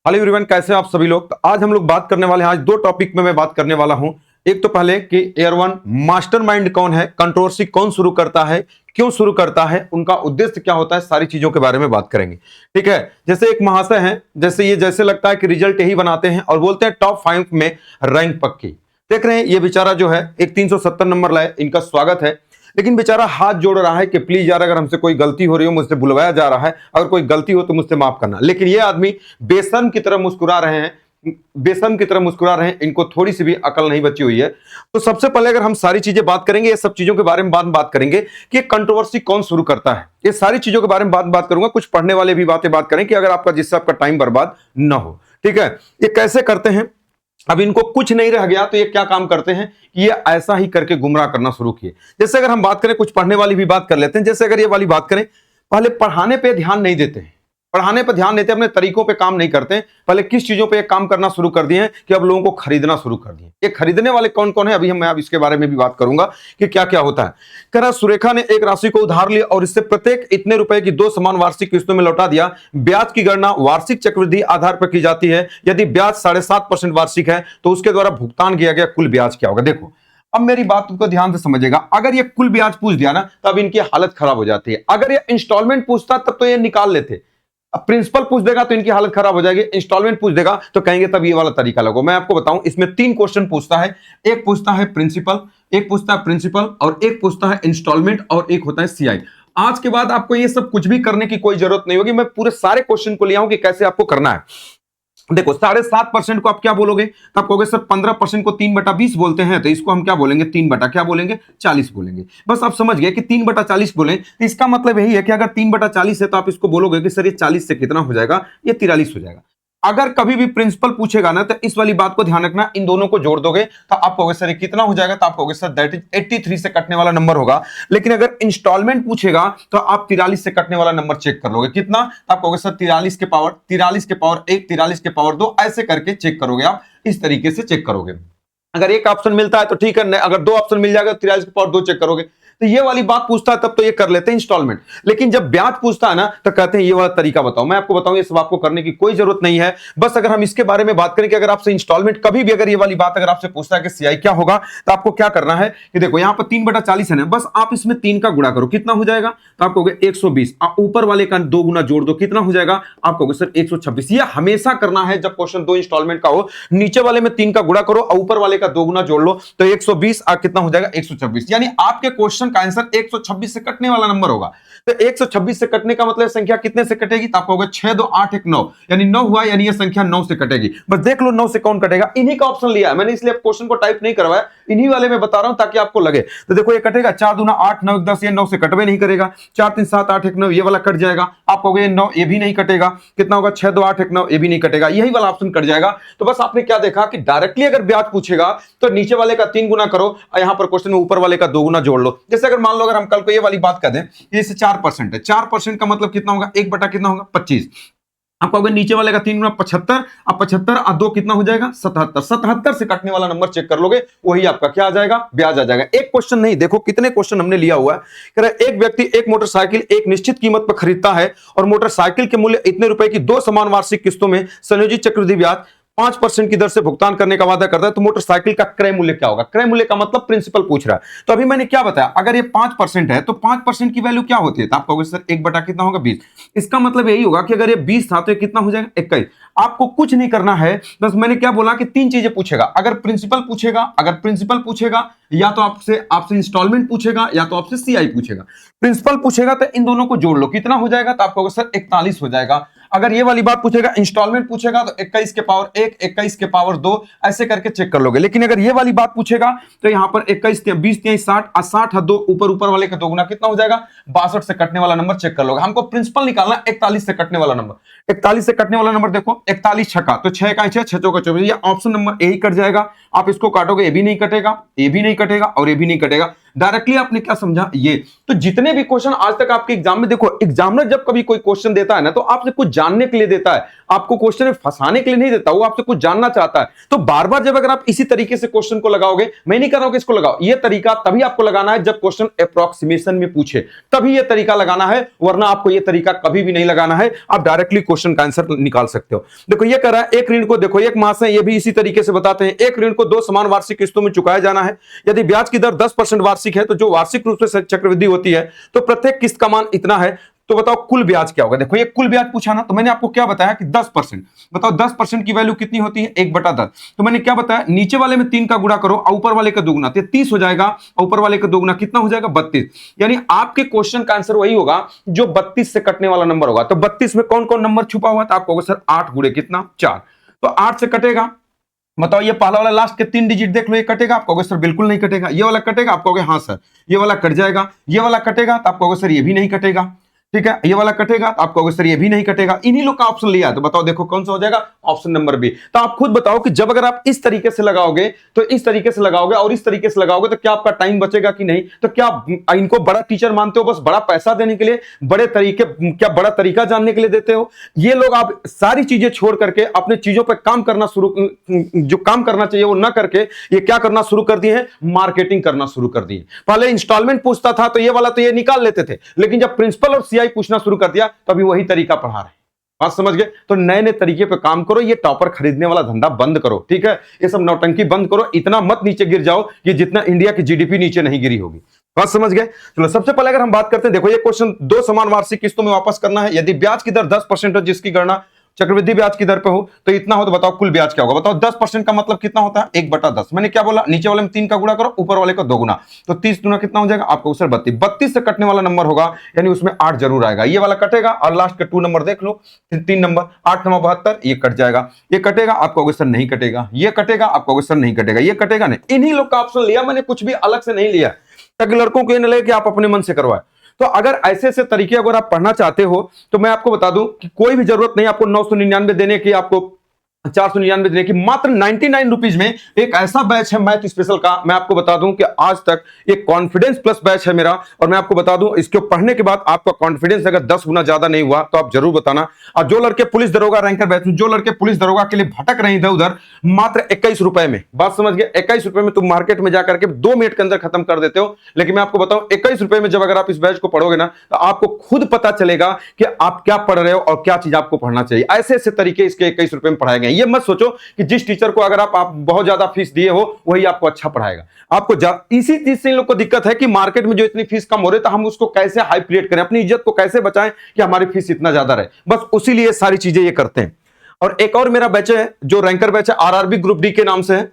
Hello everyone, कैसे हैं आप सभी लोग। तो आज हम लोग बात करने वाले हैं, आज दो टॉपिक में मैं बात करने वाला हूं। एक तो पहले कि एयर वन मास्टरमाइंड कौन है, कंट्रोवर्सी कौन शुरू करता है, क्यों शुरू करता है, उनका उद्देश्य क्या होता है, सारी चीजों के बारे में बात करेंगे। ठीक है। जैसे एक महाशय हैं, जैसे लगता है कि रिजल्ट यही बनाते हैं और बोलते हैं टॉप 5 में रैंक पक्की। देख रहे हैं ये बेचारा जो है एक 370 नंबर लाए, इनका स्वागत है। लेकिन बेचारा हाथ जोड़ रहा है कि प्लीज यार, अगर हमसे कोई गलती हो रही हो, मुझसे बुलवाया जा रहा है, अगर कोई गलती हो तो मुझसे माफ करना। लेकिन ये आदमी बेशर्म की तरह मुस्कुरा रहे हैं, बेशर्म की तरह मुस्कुरा रहे हैं, इनको थोड़ी सी भी अकल नहीं बची हुई है। तो सबसे पहले अगर हम सारी चीजें बात करेंगे, ये सब चीजों के बारे में बात करेंगे कि कंट्रोवर्सी कौन शुरू करता है, ये सारी चीजों के बारे में बात करूंगा। कुछ पढ़ने वाले भी बात करें कि अगर आपका, जिससे आपका टाइम बर्बाद ना हो। ठीक है। ये कैसे करते हैं, अब इनको कुछ नहीं रह गया तो ये क्या काम करते हैं कि ये ऐसा ही करके गुमराह करना शुरू किए। जैसे अगर हम बात करें, कुछ पढ़ने वाली भी बात कर लेते हैं। जैसे अगर ये वाली बात करें, पहले पढ़ाने पे ध्यान नहीं देते हैं, पढ़ाने पे ध्यान देते हैं, अपने तरीकों पे काम नहीं करते हैं। पहले किस चीजों पे काम करना शुरू कर दिए हैं कि अब लोगों को खरीदना शुरू कर दिए। ये खरीदने वाले कौन कौन है, अभी मैं इसके बारे में भी बात करूंगा कि क्या क्या होता है। कह रहा सुरेखा ने एक राशि को उधार लिया और इससे प्रत्येक इतने रुपए की 2 समान वार्षिक किस्तों में लौटा दिया। ब्याज की गणना वार्षिक चक्रवृद्धि आधार पर की जाती है। यदि ब्याज 7.5% वार्षिक है तो उसके द्वारा भुगतान किया गया कुल ब्याज क्या होगा। देखो, अब मेरी बात को ध्यान से समझेगा। अगर ये कुल ब्याज पूछ दिया ना, तब इनकी हालत खराब हो जाती है। अगर ये इंस्टॉलमेंट पूछता तब तो ये निकाल लेते। अब प्रिंसिपल पूछ देगा तो इनकी हालत खराब हो जाएगी, इंस्टॉलमेंट पूछ देगा तो कहेंगे तब ये वाला तरीका लगो। मैं आपको बताऊं, इसमें 3 क्वेश्चन पूछता है। एक पूछता है प्रिंसिपल, एक पूछता है प्रिंसिपल, और एक पूछता है इंस्टॉलमेंट, और एक होता है सीआई। आज के बाद आपको ये सब कुछ भी करने की कोई जरूरत नहीं होगी। मैं पूरे सारे क्वेश्चन को लिया हूं कि कैसे आपको करना है। देखो, 7.5% को आप क्या बोलोगे, तो आप कहोगे सर 15% को 3/20 बोलते हैं, तो इसको हम क्या बोलेंगे, 3/40 बोलेंगे। बस आप समझ गए कि 3/40 बोले, तो इसका मतलब यही है कि अगर 3/40 है तो आप इसको बोलोगे कि सर ये 40 से कितना हो जाएगा, ये 43 हो जाएगा। अगर कभी भी प्रिंसिपल पूछेगा ना, तो इस वाली बात को ध्यान रखना, इन दोनों को जोड़ दोगे तो आप कहोगे सर ये कितना हो जाएगा, तो आप कहोगे सर दैट इज 83 से कटने वाला नंबर होगा। लेकिन अगर इंस्टॉलमेंट पूछेगा तो आप 43 से कटने वाला नंबर चेक कर लोगे, कितना, तो आप कहोगे सर 43 के पावर 1, 43 के पावर 2, ऐसे करके चेक करोगे। आप इस तरीके से चेक करोगे। अगर एक ऑप्शन मिलता है तो ठीक है, अगर 2 ऑप्शन मिल जाएगा तो 43 के पावर 2 चेक करोगे। तो ये वाली बात पूछता है तब तो ये कर लेते हैं इंस्टॉलमेंट। लेकिन जब ब्याज पूछता है ना, तो कहते हैं ये वाला तरीका बताओ। मैं आपको बताऊं, ये सब आपको करने की कोई जरूरत नहीं है। बस अगर हम इसके बारे में बात करें कि अगर आपसे इंस्टॉलमेंट कभी भी, अगर ये वाली बात अगर आपसे पूछता है कि सीआई क्या होगा, तो आपको क्या करना है कि देखो यहां पर 3/40 है ना, बस आप इसमें 3 का गुणा करो, कितना हो जाएगा, तो आप कहोगे 120। आप ऊपर वाले का 2 गुना जोड़ दो, कितना हो जाएगा, आप कहोगे सर 126। ये हमेशा करना है जब क्वेश्चन 2 इंस्टॉलमेंट का हो। नीचे वाले में 3 का गुणा करो और ऊपर वाले का 2 गुना जोड़ लो, तो 120 कितना हो जाएगा, 126। यानी आपके क्वेश्चन का आंसर 126 से कटने वाला नंबर होगा। तो 126 से कटने का मतलब संख्या कितने से कटेगी, तो आपको होगा 6, 2, 8, 1, 9, यानी 9 हुआ, यानी ये संख्या 9 से कटेगी। बस देख लो 9 से कौन कटेगा। इन्हीं का ऑप्शन लिया है मैंने, इसलिए क्वेश्चन को टाइप नहीं करवाया, इन्हीं वाले में बता रहा हूं ताकि आपको लगे। तो देखो ये कटेगा 4 दूना 8, 9 10, ये 9 से कटवे नहीं करेगा। 4 3 7 8 1 9, ये वाला कट जाएगा। आप कहोगे 9, ये भी नहीं कटेगा। कितना होगा, 6 2 8 1 9, ये भी नहीं कटेगा, यही वाला ऑप्शन कट जाएगा। तो बस आपने क्या देखा कि डायरेक्टली अगर ब्याज पूछेगा तो नीचे वाले का 3 गुना करो और यहां पर क्वेश्चन में ऊपर वाले का 2 गुना जोड़ लो। जैसे अगर मान लो, अगर हम कल को ये वाली बात कर दें, इससे 4% है, 4% का मतलब कितना होगा, 1 बटा कितना होगा, 25। आप कहोगे नीचे वाले का 3 गुना 75, अब 75 और 2 कितना हो जाएगा, 77। 77 से कटने वाला नंबर चेक कर लोगे, वही आपका क्या आ जाएगा, ब्याज आ जाएगा। एक क्वेश्चन नहीं, देखो कितने क्वेश्चन हमने लिया हुआ है। कह रहा है एक व्यक्ति एक मोटरसाइकिल एक निश्चित कीमत पर खरीदता है और मोटरसाइकिल के मूल्य इतने रुपए की 2 समान वार्षिक किस्तों में संयोजित चक्रवृद्धि ब्याज 5% की दर से भुगतान करने का वादा करता है, तो मोटरसाइकिल का क्रय मूल्य क्या होगा। क्रय मूल्य का मतलब प्रिंसिपल पूछ रहा है। तो अभी मैंने क्या बताया, अगर ये 5% है तो 5% की वैल्यू क्या होती है, तो आप कहोगे सर 1 बटा कितना होगा, 20। इसका मतलब यही होगा कि अगर ये 20 था तो ये कितना हो जाएगा, 21। आपको कुछ नहीं करना है, बस मैंने क्या बोला कि 3 चीजें पूछेगा। अगर प्रिंसिपल पूछेगा या तो आपसे इंस्टॉलमेंट पूछेगा या तो आपसे सीआई पूछेगा। प्रिंसिपल पूछेगा तो इन दोनों को जोड़ लो, कितना हो जाएगा, तो आप कहोगे सर 41 हो जाएगा। अगर ये वाली बात पूछेगा, इंस्टॉलमेंट पूछेगा, तो 21 के पावर 1, 21 के पावर 2, ऐसे करके चेक कर लोगे। लेकिन अगर ये वाली बात पूछेगा तो यहां पर 21 20 23 60 और 60 और 2 ऊपर वाले का 2 गुना, कितना हो जाएगा, 62 से कटने वाला नंबर चेक कर लोगे। हमको प्रिंसिपल निकालना 41 से कटने वाला नंबर। 41 से कटने वाला नंबर देखो, 41 छक्का, तो 6 का 6, 6 चौका 24, ये ऑप्शन नंबर यही कट जाएगा। आप इसको काटोगे, ये भी नहीं कटेगा, ये भी नहीं कटेगा और ये भी नहीं कटेगा। डायरेक्टली आपने क्या समझा, ये तो जितने भी क्वेश्चन आज तक आपके एग्जाम में, देखो एग्जामिनर जब कभी कोई क्वेश्चन देता है ना, तो आपसे कुछ जानने के लिए देता है, आपको क्वेश्चन में फंसाने के लिए नहीं देता, वो आपसे कुछ जानना चाहता है। तो बार बार जब अगर आप इसी तरीके से क्वेश्चन को लगाओगे, मैं नहीं कर रहा हूं कि इसको लगाओ, ये तरीका तभी आपको लगाना है जब क्वेश्चन अप्रोक्सीमेशन में पूछे, तभी ये तरीका लगाना है, वरना आपको ये तरीका कभी भी नहीं लगाना है। आप डायरेक्टली क्वेश्चन का आंसर निकाल सकते हो। देखो ये कह रहा है एक ऋण को, देखो एक मास है, ये भी इसी तरीके से बताते हैं, एक ऋण को 2 समान वार्षिक किस्तों में चुकाया जाना है। यदि ब्याज की दर 10% वार्षिक है, तो जो वार्षिक रूप से चक्रवृद्धि होती है, तो प्रत्येक किस्त का मान इतना है। तो बताओ कुल ब्याज क्या होगा। देखो ये कुल ब्याज पूछा ना, तो मैंने आपको क्या बताया कि 10%। बताओ 10% की वैल्यू कितनी होती है, 1/10। तो मैंने क्या बताया, नीचे वाले में 3 का गुणा करो और ऊपर वाले का दोगुना, तो 30 हो जाएगा, और ऊपर वाले का दोगुना कितना हो जाएगा, 32। यानी आपके क्वेश्चन का आंसर वही होगा जो 32 से कटने वाला नंबर होगा। तो 32 में कौन कौन नंबर छुपा हुआ था, आप कहोगे सर 8 गुणे कितना, 4। तो 8 से कटेगा। बताओ ये पहला वाला लास्ट के 3 डिजिट देख लो, ये कटेगा, आप कहोगे सर बिल्कुल नहीं कटेगा। ये वाला कटेगा, आप कहोगे हाँ सर। ये वाला कट जाएगा। ये वाला कटेगा, तो आप कहोगे सर ये भी नहीं कटेगा। ठीक है, ये वाला कटेगा, तो आप कहोगे सर ये भी नहीं कटेगा। इन्हीं लोग का ऑप्शन लिया है, तो बताओ देखो कौन सा हो जाएगा, ऑप्शन नंबर बी। तो आप खुद बताओ कि जब अगर आप इस तरीके से लगाओगे, तो इस तरीके से लगाओगे और इस तरीके से लगाओगे, तो क्या आपका टाइम बचेगा कि नहीं। तो क्या इनको बड़ा टीचर मानते हो, बस बड़ा पैसा देने के लिए, बड़े तरीके, क्या बड़ा तरीका जानने के लिए देते हो। ये लोग आप सारी चीजें छोड़ करके अपने चीजों पर काम करना शुरू, जो काम करना चाहिए वो ना करके ये क्या करना शुरू कर दिए हैं, मार्केटिंग करना शुरू कर दिए। पहले इंस्टॉलमेंट पूछता था तो ये वाला तो ये निकाल लेते थे, लेकिन जब प्रिंसिपल और सीआई पूछना शुरू कर दिया, तो अभी वही तरीका पढ़ा रहे हैं। बात समझ गए। तो नए नए तरीके पे काम करो, ये टॉपर खरीदने वाला धंधा बंद करो। ठीक है, ये सब नौटंकी बंद करो, इतना मत नीचे गिर जाओ कि जितना इंडिया की जीडीपी नीचे नहीं गिरी होगी। बात समझ गए। चलो सबसे पहले अगर हम बात करते हैं, देखो ये क्वेश्चन 2 समान वार्षिक किस्तों में वापस करना है। यदि ब्याज की दर 10% है, जिसकी गणना चक्रवृद्धि ब्याज की दर पे हो, तो इतना हो, तो बताओ कुल ब्याज क्या होगा। बताओ 10% का मतलब कितना होता है, 1/10। मैंने क्या बोला, नीचे वाले में 3 का गुणा करो, ऊपर वाले का 2 गुना, तो 30 गुना कितना हो जाएगा, आपको सर 32। 32 से कटने वाला नंबर होगा, यानी उसमें 8 जरूर आएगा। ये वाला कटेगा और लास्ट का 2 नंबर देख लो, 3 नंबर, 8 नंबर 72, ये कट जाएगा। ये कटेगा, आपको सर नहीं कटेगा। ये कटेगा, आपको सर नहीं कटेगा। ये कटेगा नहीं। इन्हीं लोग का ऑप्शन लिया मैंने, कुछ भी अलग से नहीं लिया, ताकि लड़कों को ये न लगे कि आप अपने मन से करवाए। तो अगर ऐसे ऐसे तरीके अगर आप पढ़ना चाहते हो, तो मैं आपको बता दूं कि कोई भी जरूरत नहीं आपको 999 देने की, आपको 499 देने की, मात्र 99 रुपीज में एक ऐसा बैच है मैथ स्पेशल का। मैं आपको बता दूं कि आज तक एक कॉन्फिडेंस प्लस बैच है मेरा, और मैं आपको बता दूं इसको पढ़ने के बाद आपका कॉन्फिडेंस अगर 10 गुना ज्यादा नहीं हुआ तो आप जरूर बताना। और जो लड़के पुलिस दरोगा रैंकर बैच में, जो लड़के पुलिस दरोगा के लिए भटक रहे इधर उधर, मात्र 21 रुपए में, बात समझ गए, 21 रुपए में तुम मार्केट में जाकर के 2 मिनट के अंदर खत्म कर देते हो। लेकिन मैं आपको बताऊं 21 रुपए में जब अगर आप इस बैच को पढ़ोगे ना, तो आपको खुद पता चलेगा कि आप क्या पढ़ रहे हो और क्या चीज आपको पढ़ना चाहिए। ऐसे ऐसे तरीके इसके 21 रुपए में पढ़ाए गए। ये मत सोचो कि जिस टीचर को अगर आप बहुत ज्यादा फीस दिए हो वही आपको अच्छा पढ़ाएगा। आपको इसी चीज से इन लोग को दिक्कत है कि मार्केट में जो इतनी फीस कम हो रही है, तो हम उसको कैसे हाई क्रिएट करें, अपनी इज्जत को कैसे बचाएं कि हमारी फीस इतना ज्यादा रहे। बस उसी लिए सारी चीजें ये करते हैं। और एक और मेरा बैच है जो रैंकर बैच है, आरआरबी ग्रुप डी के नाम से है,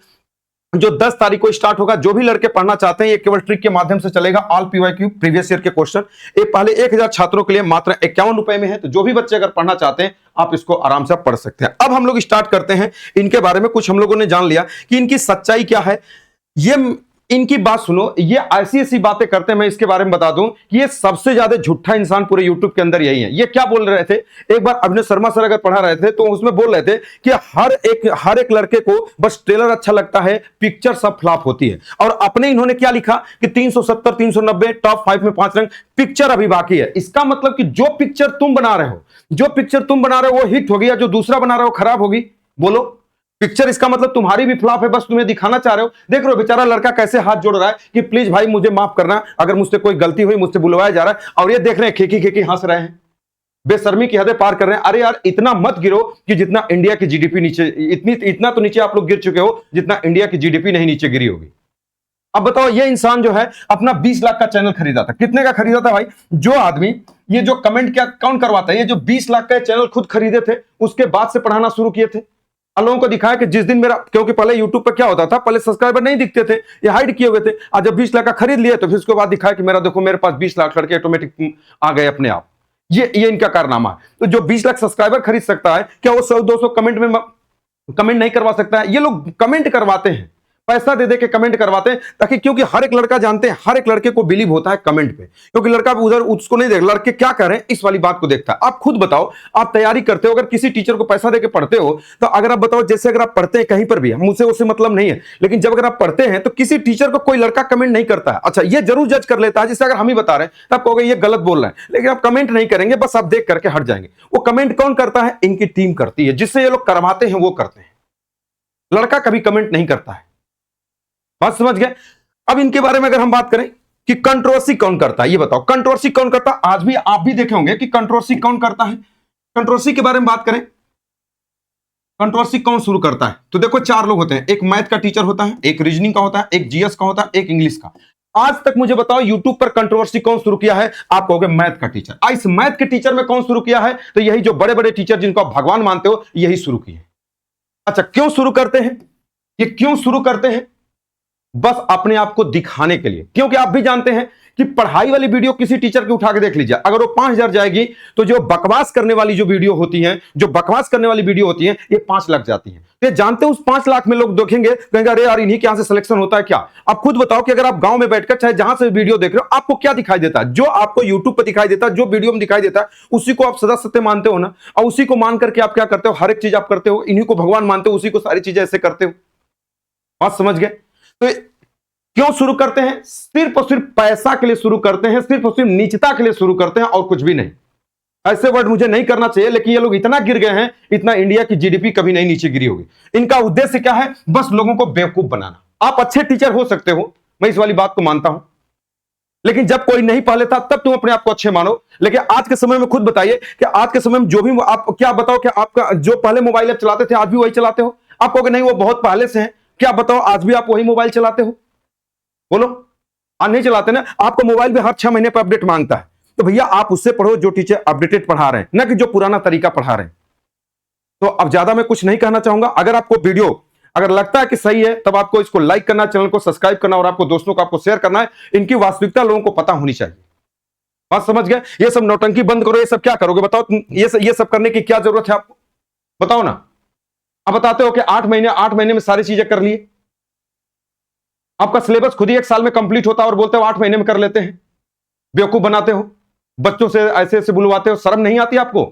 जो 10 तारीख को स्टार्ट होगा। जो भी लड़के पढ़ना चाहते हैं, ये केवल ट्रिक के माध्यम से चलेगा। ऑल पीवाईक्यू प्रीवियस ईयर के क्वेश्चन, ये पहले 1000 छात्रों के लिए मात्र 51 रुपए में है। तो जो भी बच्चे अगर पढ़ना चाहते हैं, आप इसको आराम से पढ़ सकते हैं। अब हम लोग स्टार्ट करते हैं इनके बारे में। कुछ हम लोगों ने जान लिया कि इनकी सच्चाई क्या है। ये इनकी बात सुनो, ये ऐसी ऐसी बातें करते हैं। मैं इसके बारे में बता दूं कि ये सबसे ज्यादा झूठा इंसान पूरे यूट्यूब के अंदर यही है। ये क्या बोल रहे थे, एक बार अभिनव शर्मा सर अगर पढ़ा रहे थे तो उसमें बोल रहे थे कि हर एक लड़के को बस ट्रेलर अच्छा लगता है, पिक्चर सब फ्लॉप होती है। और अपने इन्होंने क्या लिखा कि 370 390 टॉप 5 में 5 रैंक, पिक्चर अभी बाकी है। इसका मतलब कि जो पिक्चर तुम बना रहे हो वो हिट होगी, या जो दूसरा बना रहे हो खराब होगी। बोलो, पिक्चर इसका मतलब तुम्हारी भी फ्लॉप है, बस तुम्हें दिखाना चाह रहे हो। देख रहे हो बेचारा लड़का कैसे हाथ जोड़ रहा है कि प्लीज भाई मुझे माफ करना, अगर मुझसे कोई गलती हुई, मुझसे बुलवाया जा रहा है। और ये देख रहे हैं खिकी खिकी हंस रहे हैं, बेशर्मी की हदें पार कर रहे हैं। अरे यार इतना मत गिरो कि जितना इंडिया की जीडीपी नीचे, इतना तो नीचे आप लोग गिर चुके हो जितना इंडिया की जीडीपी नहीं नीचे गिरी होगी। अब बताओ, ये इंसान जो है अपना 20 लाख का चैनल खरीदा था। कितने का खरीदा था भाई? जो आदमी ये जो कमेंट क्या काउंट करवाता है, ये जो 20 लाख का चैनल खुद खरीदे थे, उसके बाद से पढ़ाना शुरू किए थे। लोगों को दिखाया कि जिस दिन मेरा, क्योंकि पहले यूट्यूब पर क्या होता था, पहले सब्सक्राइबर नहीं दिखते थे, ये हाइड किए हुए थे। आज जब 20 लाख का खरीद लिए तो फिर उसके बाद दिखाया कि मेरा देखो मेरे पास 20 लाख लड़के ऑटोमेटिक आ गए अपने आप। ये इनका कारनामा है। तो जो 20 लाख सब्सक्राइबर खरीद सकता है, क्या वो 100 200 कमेंट में कमेंट नहीं करवा सकता है? ये लोग कमेंट करवाते हैं, पैसा दे दे के कमेंट करवाते हैं, ताकि क्योंकि हर एक लड़का जानते हैं, हर एक लड़के को बिलीव होता है कमेंट पे, क्योंकि लड़का उधर उसको नहीं देख, लड़के क्या कर रहे हैं इस वाली बात को देखता है। आप खुद बताओ, आप तैयारी करते हो, अगर किसी टीचर को पैसा देके पढ़ते हो, तो अगर आप बताओ, जैसे अगर आप पढ़ते हैं कहीं पर भी, मुझसे उससे मतलब नहीं है, लेकिन जब अगर आप पढ़ते हैं तो किसी टीचर को कोई लड़का कमेंट नहीं करता है। अच्छा, ये जरूर जज कर लेता है, जैसे अगर हम ही बता रहे हैं तो आप कहोगे ये गलत बोल रहे हैं, लेकिन आप कमेंट नहीं करेंगे, बस आप देख करके हट जाएंगे। वो कमेंट कौन करता है? इनकी टीम करती है, जिससे ये लोग करवाते हैं वो करते हैं। लड़का कभी कमेंट नहीं करता है। बात समझ गए? अब इनके बारे में अगर हम बात करें कि कंट्रोवर्सी कौन करता है, ये बताओ कंट्रोवर्सी कौन करता है? आज भी आप भी देखे होंगे कि कंट्रोवर्सी कौन करता है। कंट्रोवर्सी के बारे में बात करें, कंट्रोवर्सी कौन शुरू करता है? तो देखो, चार लोग होते हैं, एक मैथ का टीचर होता है, एक रीजनिंग का होता है, एक जीएस का होता है, एक इंग्लिश का। आज तक मुझे बताओ यूट्यूब पर कंट्रोवर्सी कौन शुरू किया है? आप कहोगे मैथ का टीचर। इस मैथ के टीचर में कौन शुरू किया है? तो यही जो बड़े बड़े टीचर जिनको आप भगवान मानते हो, यही शुरू किए। अच्छा, क्यों शुरू करते हैं? ये क्यों शुरू करते हैं? बस अपने आप को दिखाने के लिए, क्योंकि आप भी जानते हैं कि पढ़ाई वाली वीडियो किसी टीचर की उठा के देख लीजिए, अगर वो 5000 जाएगी, तो जो बकवास करने वाली जो वीडियो होती है, जो बकवास करने वाली वीडियो होती है, ये 5 लाख जाती है। तो जानते हैं उस 5 लाख में लोग देखेंगे, कहेंगे अरे यार इन्हीं के यहां से सिलेक्शन होता है क्या? आप खुद बताओ कि अगर आप गांव में बैठकर चाहे जहां से वीडियो देख रहे हो, आपको क्या दिखाई देता है? जो आपको यूट्यूब पर दिखाई देता है, जो वीडियो में दिखाई देता है, उसी को आप सदा सत्य मानते हो ना, और उसी को मान करके आप क्या करते हो? हर एक चीज आप करते हो, इन्हीं को भगवान मानते हो, उसी को सारी चीजें ऐसे करते हो। बात समझ गए? तो क्यों शुरू करते हैं? सिर्फ और सिर्फ पैसा के लिए शुरू करते हैं, सिर्फ और सिर्फ नीचता के लिए शुरू करते हैं, और कुछ भी नहीं। ऐसे वर्ड मुझे नहीं करना चाहिए, लेकिन ये लोग इतना गिर गए हैं, इतना इंडिया की जीडीपी कभी नहीं नीचे गिरी होगी। इनका उद्देश्य क्या है? बस लोगों को बेवकूफ बनाना। आप अच्छे टीचर हो सकते हो, मैं इस वाली बात को मानता हूं, लेकिन जब कोई नहीं पढ़ लेता तब तुम अपने आप को अच्छे मानो। लेकिन आज के समय में खुद बताइए कि आज के समय में जो भी आप क्या बताओ कि आपका जो पहले मोबाइल आप चलाते थे आज भी वही चलाते हो? आप कहोगे नहीं वो बहुत पहले से है। क्या बताओ आज भी आप वही मोबाइल चलाते हो? बोलो। आज नहीं चलाते ना। आपको मोबाइल भी हर 6 महीने पर अपडेट मांगता है, तो भैया आप उससे पढ़ो जो टीचर अपडेटेड पढ़ा रहे हैं, ना कि जो पुराना तरीका पढ़ा रहे हैं। तो अब ज्यादा मैं कुछ नहीं कहना चाहूंगा। अगर आपको वीडियो अगर लगता है कि सही है, तब आपको इसको लाइक करना, चैनल को सब्सक्राइब करना, और आपको दोस्तों को आपको शेयर करना है। इनकी वास्तविकता लोगों को पता होनी चाहिए। बात समझ गए? ये सब नौटंकी बंद करो। ये सब क्या करोगे बताओ? ये सब करने की क्या जरूरत है आपको? बताओ ना। आप बताते हो कि 8 महीने में सारी चीजें कर लिए। आपका सिलेबस खुद ही 1 साल में कंप्लीट होता है और बोलते हो 8 महीने में कर लेते हैं। बेवकूफ बनाते हो, बच्चों से ऐसे ऐसे बुलवाते हो। शर्म नहीं आती आपको?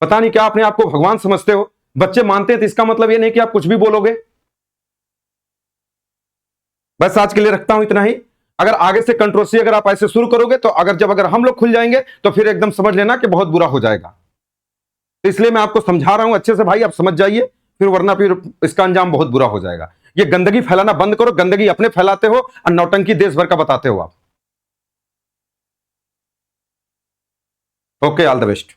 पता नहीं क्या अपने आप को भगवान समझते हो। बच्चे मानते हैं तो इसका मतलब ये नहीं कि आप कुछ भी बोलोगे। बस आज के लिए रखता हूं इतना ही। अगर आगे से कंट्रोवर्सी अगर आप ऐसे शुरू करोगे, तो अगर हम लोग खुल जाएंगे, तो फिर एकदम समझ लेना कि बहुत बुरा हो जाएगा। तो इसलिए मैं आपको समझा रहा हूं अच्छे से भाई, आप समझ जाइए, फिर वरना फिर इसका अंजाम बहुत बुरा हो जाएगा। ये गंदगी फैलाना बंद करो। गंदगी अपने फैलाते हो और नौटंकी देश भर का बताते हो आप। Okay, all the best.